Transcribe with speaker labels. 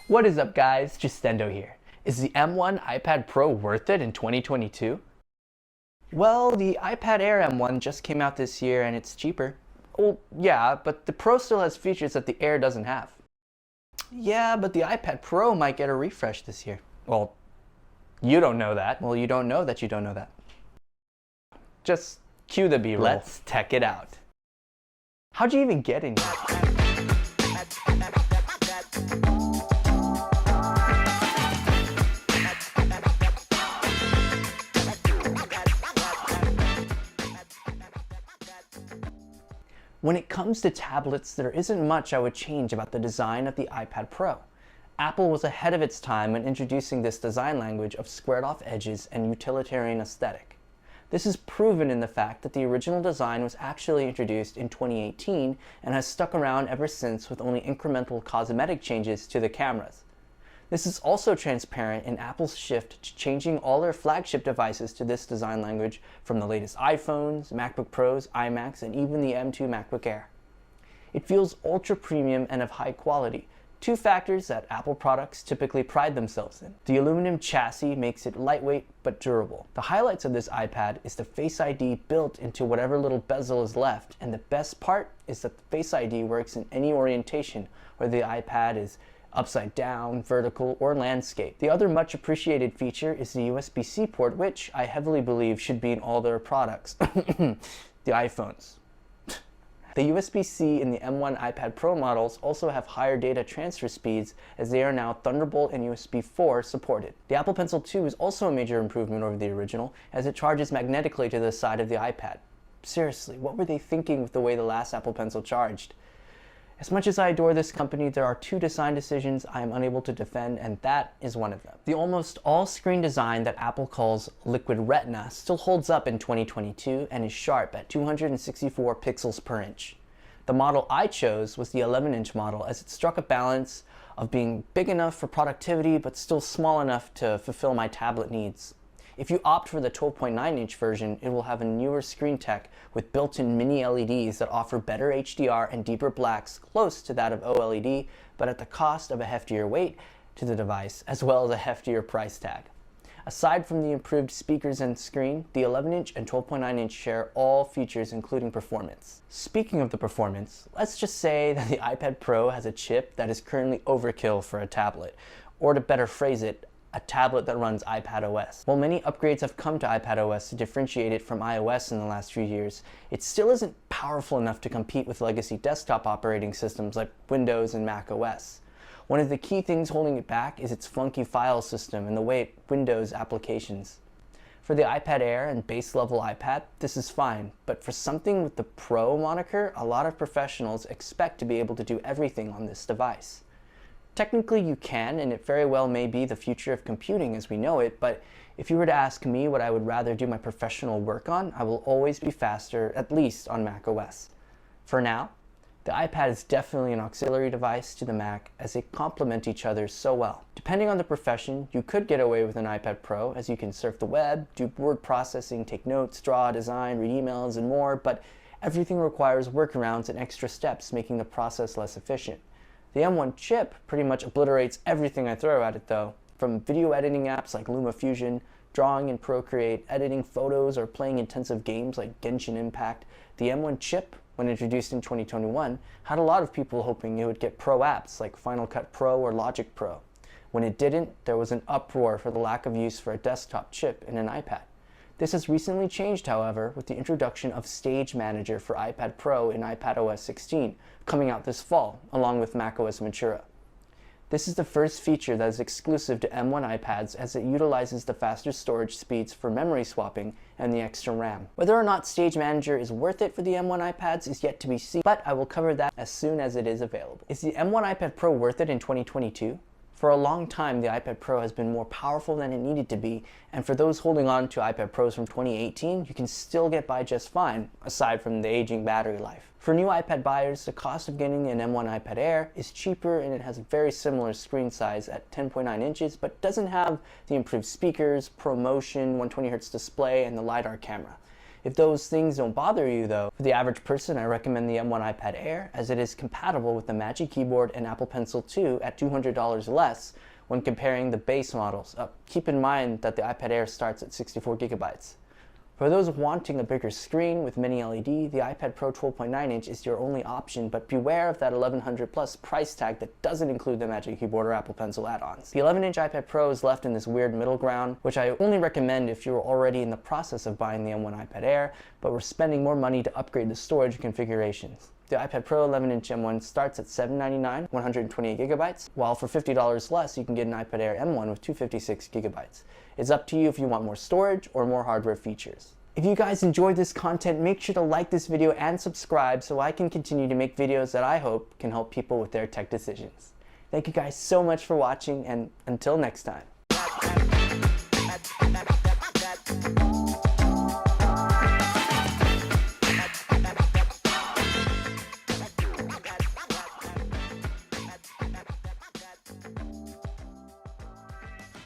Speaker 1: What is up guys, Tristendo here. Is the M1 iPad Pro worth it in 2022? Well, the iPad Air M1 just came out this year and it's cheaper. Well, yeah, but the Pro still has features that the Air doesn't have. Yeah, but the iPad Pro might get a refresh this year. Well, you don't know that. Well, you don't know that you don't know that. Just cue the B-roll. Let's tech it out. How'd you even get in here? When it comes to tablets, there isn't much I would change about the design of the iPad Pro. Apple was ahead of its time when introducing this design language of squared-off edges and utilitarian aesthetic. This is proven in the fact that the original design was actually introduced in 2018 and has stuck around ever since with only incremental cosmetic changes to the cameras. This is also transparent in Apple's shift to changing all their flagship devices to this design language, from the latest iPhones, MacBook Pros, iMacs, and even the M2 MacBook Air. It feels ultra premium and of high quality, two factors that Apple products typically pride themselves in. The aluminum chassis makes it lightweight but durable. The highlights of this iPad is the Face ID built into whatever little bezel is left, and the best part is that the Face ID works in any orientation, whether the iPad is upside down, vertical, or landscape. The other much appreciated feature is the USB-C port, which I heavily believe should be in all their products. The iPhones. The USB-C in the M1 iPad Pro models also have higher data transfer speeds, as they are now Thunderbolt and USB 4 supported. The Apple Pencil 2 is also a major improvement over the original, as it charges magnetically to the side of the iPad. Seriously, what were they thinking with the way the last Apple Pencil charged? As much as I adore this company, there are two design decisions I am unable to defend, and that is one of them. The almost all-screen design that Apple calls Liquid Retina still holds up in 2022 and is sharp at 264 pixels per inch. The model I chose was the 11-inch model, as it struck a balance of being big enough for productivity but still small enough to fulfill my tablet needs. If you opt for the 12.9-inch version, it will have a newer screen tech with built-in mini LEDs that offer better HDR and deeper blacks close to that of OLED, but at the cost of a heftier weight to the device, as well as a heftier price tag. Aside from the improved speakers and screen, the 11-inch and 12.9-inch share all features including performance. Speaking of the performance, let's just say that the iPad Pro has a chip that is currently overkill for a tablet, or to better phrase it, a tablet that runs iPadOS. While many upgrades have come to iPadOS to differentiate it from iOS in the last few years, it still isn't powerful enough to compete with legacy desktop operating systems like Windows and macOS. One of the key things holding it back is its funky file system and the way it windows applications. For the iPad Air and base level iPad, this is fine, but for something with the Pro moniker, a lot of professionals expect to be able to do everything on this device. Technically you can, and it very well may be the future of computing as we know it, but if you were to ask me what I would rather do my professional work on, I will always be faster, at least on macOS. For now, the iPad is definitely an auxiliary device to the Mac, as they complement each other so well. Depending on the profession, you could get away with an iPad Pro, as you can surf the web, do word processing, take notes, draw, design, read emails, and more, but everything requires workarounds and extra steps, making the process less efficient. The M1 chip pretty much obliterates everything I throw at it though, from video editing apps like LumaFusion, drawing in Procreate, editing photos, or playing intensive games like Genshin Impact. The M1 chip, when introduced in 2021, had a lot of people hoping it would get pro apps like Final Cut Pro or Logic Pro. When it didn't, there was an uproar for the lack of use for a desktop chip in an iPad. This has recently changed, however, with the introduction of Stage Manager for iPad Pro in iPadOS 16, coming out this fall, along with macOS Ventura. This is the first feature that is exclusive to M1 iPads, as it utilizes the faster storage speeds for memory swapping and the extra RAM. Whether or not Stage Manager is worth it for the M1 iPads is yet to be seen, but I will cover that as soon as it is available. Is the M1 iPad Pro worth it in 2022? For a long time, the iPad Pro has been more powerful than it needed to be, and for those holding on to iPad Pros from 2018, you can still get by just fine, aside from the aging battery life. For new iPad buyers, the cost of getting an M1 iPad Air is cheaper, and it has a very similar screen size at 10.9 inches, but doesn't have the improved speakers, ProMotion, 120Hz display, and the LiDAR camera. If those things don't bother you though, for the average person I recommend the M1 iPad Air, as it is compatible with the Magic Keyboard and Apple Pencil 2 at $200 less when comparing the base models. Keep in mind that the iPad Air starts at 64 gigabytes. For those wanting a bigger screen with mini LED, the iPad Pro 12.9 inch is your only option, but beware of that $1,100 plus price tag that doesn't include the Magic Keyboard or Apple Pencil add-ons. The 11-inch iPad Pro is left in this weird middle ground, which I only recommend if you're already in the process of buying the M1 iPad Air, but we're spending more money to upgrade the storage configurations. The iPad Pro 11-inch M1 starts at $799, 128 gigabytes, while for $50 less, you can get an iPad Air M1 with 256 gigabytes. It's up to you if you want more storage or more hardware features. If you guys enjoyed this content, make sure to like this video and subscribe so I can continue to make videos that I hope can help people with their tech decisions. Thank you guys so much for watching, and until next time.